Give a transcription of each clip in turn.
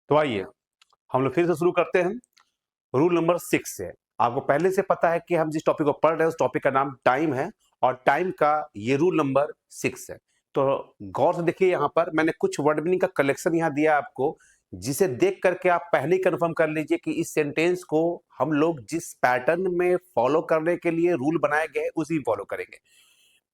तो आइए हम लोग फिर से शुरू करते हैं रूल नंबर 6 से। आपको पहले से पता है कि हम जिस टॉपिक को पढ़ रहे हैं उस टॉपिक का नाम टाइम है और टाइम का ये रूल नंबर 6 है। तो गौर से देखिए, यहाँ पर मैंने कुछ वर्ड मीनिंग का कलेक्शन यहाँ दिया आपको, जिसे देख करके आप पहले ही कंफर्म कर लीजिए कि इस सेंटेंस को हम लोग जिस पैटर्न में फॉलो करने के लिए रूल बनाए गए उसी फॉलो करेंगे।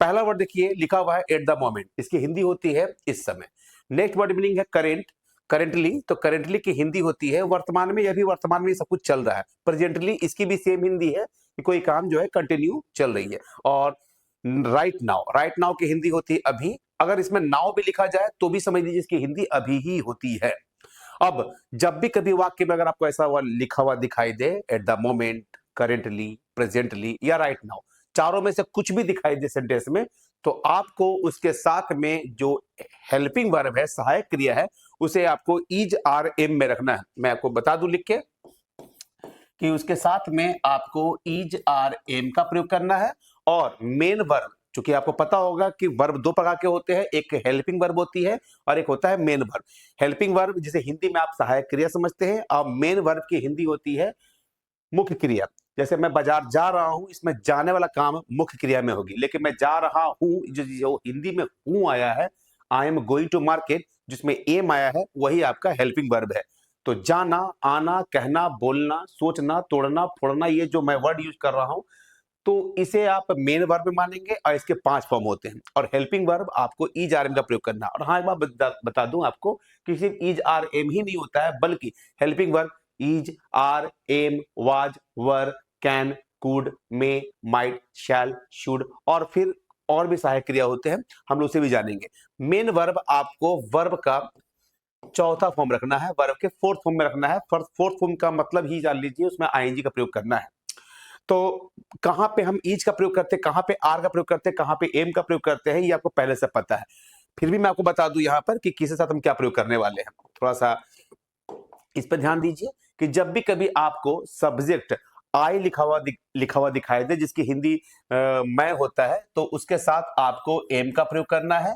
पहला वर्ड देखिए लिखा हुआ है एट द मोमेंट, इसकी हिंदी होती है इस समय। नेक्स्ट वर्ड मीनिंग है करेंट, करेंटली, तो करेंटली की हिंदी होती है वर्तमान में, या भी वर्तमान में सब कुछ चल रहा है। प्रेजेंटली इसकी भी सेम हिंदी है कि कोई काम जो है कंटिन्यू चल रही है। और राइट नाउ, राइट नाउ की हिंदी होती है अभी। अगर इसमें नाउ भी लिखा जाए तो भी समझ लीजिए इसकी हिंदी अभी ही होती है। अब जब भी कभी वाक्य में अगर आपको ऐसा लिखा हुआ दिखाई दे at the moment, currently, presently या राइट नाउ, चारों में से कुछ भी दिखाई दे सेंटेंस में, तो आपको उसके साथ में जो हेल्पिंग वर्ब है, सहायक क्रिया है, उसे आपको इज आर एम में रखना है। मैं आपको बता दूं लिख के कि उसके साथ में आपको इज आर एम का प्रयोग करना है। और मेन वर्ब, चूंकि आपको पता होगा कि वर्ब दो प्रकार के होते हैं, एक हेल्पिंग वर्ब होती है और एक होता है मेन वर्ब। हेल्पिंग वर्ब जिसे हिंदी में आप सहायक क्रिया समझते हैं, और मेन वर्ब की हिंदी होती है मुख्य क्रिया। जैसे मैं बाजार जा रहा हूं, इसमें जाने वाला काम मुख्य क्रिया में होगी, लेकिन मैं जा रहा हूं जो हिंदी में हूं आया है, I am going to market, जिसमें एम आया है, वही आपका हेल्पिंग वर्ब है। तो जाना, आना, कहना, बोलना, सोचना, तोड़ना, फोड़ना, ये जो मैं वर्ड यूज कर रहा हूं, तो इसे आप मेन वर्ब में मानेंगे और इसके 5 फॉर्म होते हैं। और हेल्पिंग वर्ब आपको इज आर एम का प्रयोग करना है। और हाँ, एक बात बता दूं आपको कि सिर्फ इज आर एम ही नहीं होता है, बल्कि helping verb is are am, was, were, can, could, may, might, shall, should, और फिर और भी सहायक क्रिया होते हैं, हम लोग उसे भी जानेंगे। मेन वर्ब आपको वर्ब का चौथा फॉर्म रखना है, वर्ब के फोर्थ फॉर्म में रखना है। फोर्थ फॉर्म का मतलब ही जान लीजिए, उसमें आईएनजी का प्रयोग करना है। तो कहां पे हम इज का प्रयोग करते हैं, कहां पे आर का प्रयोग करते हैं, कहां पे एम का प्रयोग करते हैं, ये आपको पहले से पता है। फिर भी मैं आपको बता दूं यहां पर कि किसके साथ हम क्या प्रयोग करने वाले हैं। थोड़ा सा इस पर ध्यान दीजिए कि जब भी कभी आपको सब्जेक्ट आई लिखा हुआ दिखाई दे, जिसकी हिंदी मैं होता है, तो उसके साथ आपको एम का प्रयोग करना है।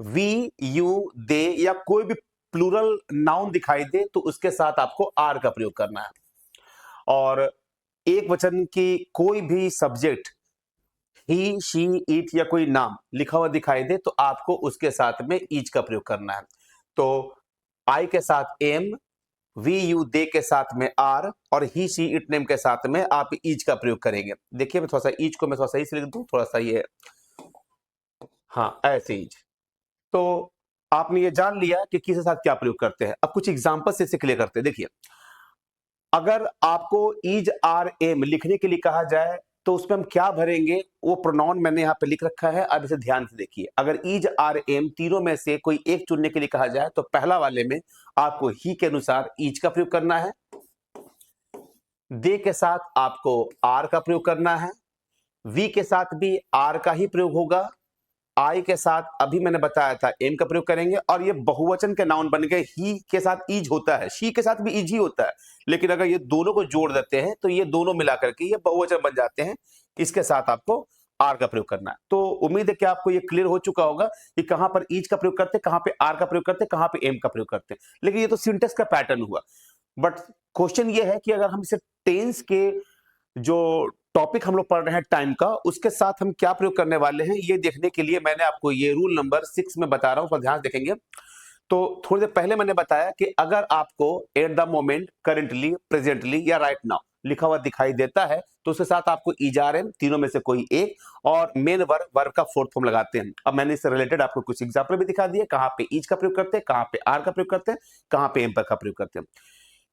वी, यू, दे या कोई भी प्लूरल नाउन दिखाई दे तो उसके साथ आपको आर का प्रयोग करना है। और एक वचन की कोई भी सब्जेक्ट ही, शी, इट या कोई नाम लिखा हुआ दिखाई दे तो आपको उसके साथ में इज का प्रयोग करना है। तो आई के साथ एम, वी, यू, दे के साथ में आर, और ही, शी, इट नेम के साथ में आप इज का प्रयोग करेंगे। देखिए मैं थोड़ा सा इज को मैं थोड़ा सही से लिख दूं, थोड़ा सा ये, हाँ ऐसे इज। तो आपने ये जान लिया कि किसके साथ क्या प्रयोग करते हैं। अब कुछ एग्जांपल से इसे क्लियर करते हैं। देखिए, अगर आपको इज आर एम लिखने के लिए कहा जाए तो उसमें हम क्या भरेंगे, वो प्रोनाउन मैंने यहाँ पे लिख रखा है। अब इसे ध्यान से देखिए, अगर इज आर एम तीनों में से कोई एक चुनने के लिए कहा जाए तो पहला वाले में आपको ही के अनुसार इज का प्रयोग करना है, दे के साथ आपको आर का प्रयोग करना है, वी के साथ भी आर का ही प्रयोग होगा, आई के साथ अभी मैंने बताया था एम का प्रयोग करेंगे। और ये बहुवचन के नाउन बन गए, ही के साथ इज होता है, शी के साथ भी इज ही होता है, लेकिन अगर ये दोनों को जोड़ देते हैं तो ये दोनों मिलाकर के ये बहुवचन बन जाते हैं। इसके साथ आपको आर का प्रयोग करना है। तो उम्मीद है कि आपको ये क्लियर हो चुका होगा कि कहां पर इज का प्रयोग करते, कहां पे आर का प्रयोग करते, कहां पे एम का प्रयोग करते। लेकिन ये तो सिंटेक्स का पैटर्न हुआ, बट क्वेश्चन ये है कि अगर हम इसे टेंस के जो टॉपिक हम लोग पढ़ रहे हैं टाइम का, उसके साथ हम क्या प्रयोग करने वाले हैं, ये देखने के लिए मैंने आपको ये रूल नंबर 6 में बता रहा हूं, पर ध्यान देखेंगे। तो थोड़ी देर पहले मैंने बताया कि अगर आपको eight the moment, currently, presently या राइट नाउ लिखा हुआ दिखाई देता है तो उसके साथ आपको इजारम तीनों में से कोई एक, और मेन वर्ब का फोर्थ फॉर्म लगाते हैं। अब मैंने इससे रिलेटेड आपको कुछ एग्जांपल भी दिखा दिए, कहां पे इज का प्रयोग करते हैं, कहां पे आर का प्रयोग करते हैं, कहां पे एम का प्रयोग करते हैं।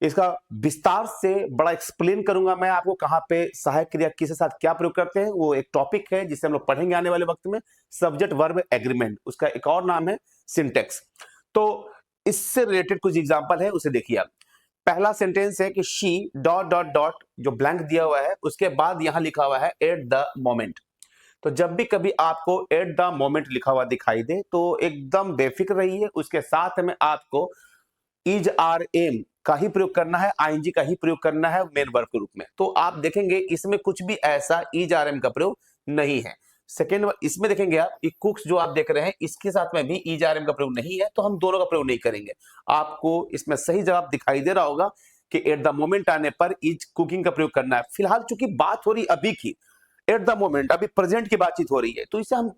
इसका विस्तार से बड़ा एक्सप्लेन करूंगा मैं आपको, कहां पे सहायक क्रिया किसके साथ क्या प्रयोग करते हैं। वो एक टॉपिक है जिसे हम लोग पढ़ेंगे आने वाले वक्त में, सब्जेक्ट वर्ब एग्रीमेंट, उसका एक और नाम है सिंटेक्स। तो इससे रिलेटेड कुछ एग्जांपल है, उसे देखिए आप। पहला सेंटेंस है कि शी डॉट डॉट डॉट, जो ब्लैंक दिया हुआ है उसके बाद यहां लिखा हुआ है एट द मोमेंट। तो जब भी कभी आपको एट द मोमेंट लिखा हुआ दिखाई दे तो एकदम बेफिक्र रहिए, उसके साथ में आपको इज आर एम का ही प्रयोग करना है, आईएनजी का ही प्रयोग करना है मेन वर्ब के रूप में। तो आप देखेंगे इसमें कुछ भी ऐसा इज आर एम का प्रयोग नहीं है। सेकेंड इसमें देखेंगे आप, कुक्स जो आप देख रहे हैं इसके साथ में भी इज आर एम का प्रयोग नहीं है, तो हम दोनों का प्रयोग नहीं करेंगे। आपको इसमें सही जवाब दिखाई दे रहा होगा कि एट द मोमेंट आने पर इज कुकिंग का प्रयोग करना है। फिलहाल चूंकि बात हो रही अभी की, एट द मोमेंट अभी प्रेजेंट की बातचीत हो रही है, तो इसे हम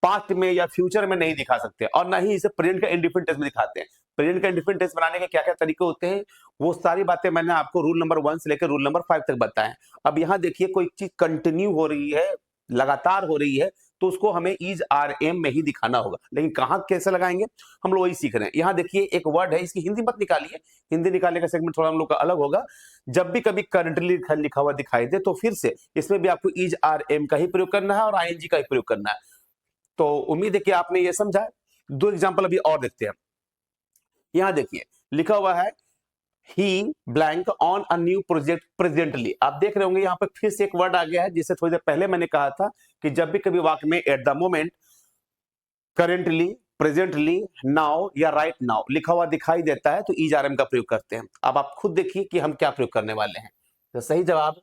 पास्ट में या फ्यूचर में नहीं दिखा सकते, और ना ही इसे प्रेजेंट का इंडिफरेंट टेंस में दिखाते हैं। प्रेजेंट का इंडिफरेंट टेंस बनाने के क्या क्या तरीके होते हैं, वो सारी बातें मैंने आपको रूल नंबर 1 से लेकर रूल नंबर 5 तक बताएं। अब यहां देखिए, कोई चीज कंटिन्यू हो रही है, लगातार हो रही है, तो उसको हमें इज आर एम में ही दिखाना होगा। लेकिन कहां कैसे लगाएंगे, हम लोग वही सीख रहे हैं। यहां देखिए एक वर्ड है, इसकी हिंदी मत निकालिए, हिंदी निकालने का सेगमेंट थोड़ा हम लोग का अलग होगा। जब भी कभी करंटली लिखा हुआ दिखाई दे, तो फिर से इसमें भी आपको इज आर एम का ही प्रयोग करना है और आईएनजी का ही प्रयोग करना है। तो उम्मीद है कि आपने ये समझा। दो एग्जांपल अभी और देखते हैं। यहां देखिए लिखा हुआ है ही blank on a new project presently. आप देख रहे होंगे यहां पर फिर से एक वर्ड आ गया है, जिसे थोड़ी देर पहले मैंने कहा था कि जब भी कभी वाक्य में eight the moment, currently, presently, now या राइट नाउ लिखा हुआ दिखाई देता है, तो इज आर एम का प्रयोग करते हैं। अब आप खुद देखिए कि हम क्या प्रयोग करने वाले हैं। तो सही जवाब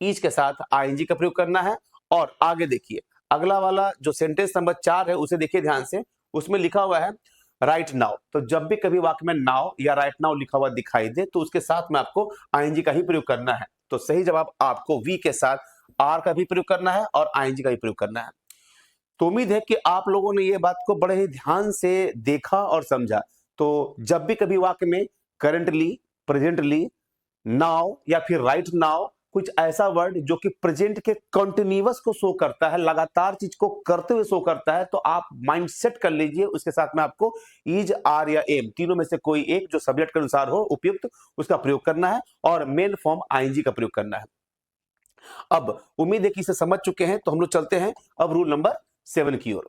इज के साथ आईएनजी का प्रयोग करना है। और आगे देखिए, अगला वाला जो सेंटेंस नंबर 4 है उसे देखिए ध्यान से। उसमें लिखा हुआ है राइट नाउ, तो जब भी कभी वाक्य में नाउ या राइट नाउ लिखा हुआ दिखाई दे, तो उसके साथ में आपको आईएनजी का ही प्रयोग करना है। तो सही जवाब आपको वी के साथ आर का भी प्रयोग करना है और आईएनजी का भी प्रयोग करना है। तो उम्मीद है कि आप लोगों ने ये बात को बड़े ही ध्यान से देखा और समझा। तो जब भी कभी वाक्य में करंटली, प्रेजेंटली, नाउ या फिर राइट नाउ कुछ ऐसा वर्ड जो कि प्रेजेंट के कंटिन्यूअस को शो करता है, लगातार चीज को करते हुए शो करता है, तो आप माइंड सेट कर लीजिए उसके साथ में आपको इज, आर या एम तीनों में से कोई एक जो सब्जेक्ट के अनुसार हो उपयुक्त, उसका प्रयोग करना है और मेन फॉर्म आईएनजी का प्रयोग करना है। अब उम्मीद है कि इसे समझ चुके हैं, तो हम लोग चलते हैं अब रूल नंबर 7 की ओर।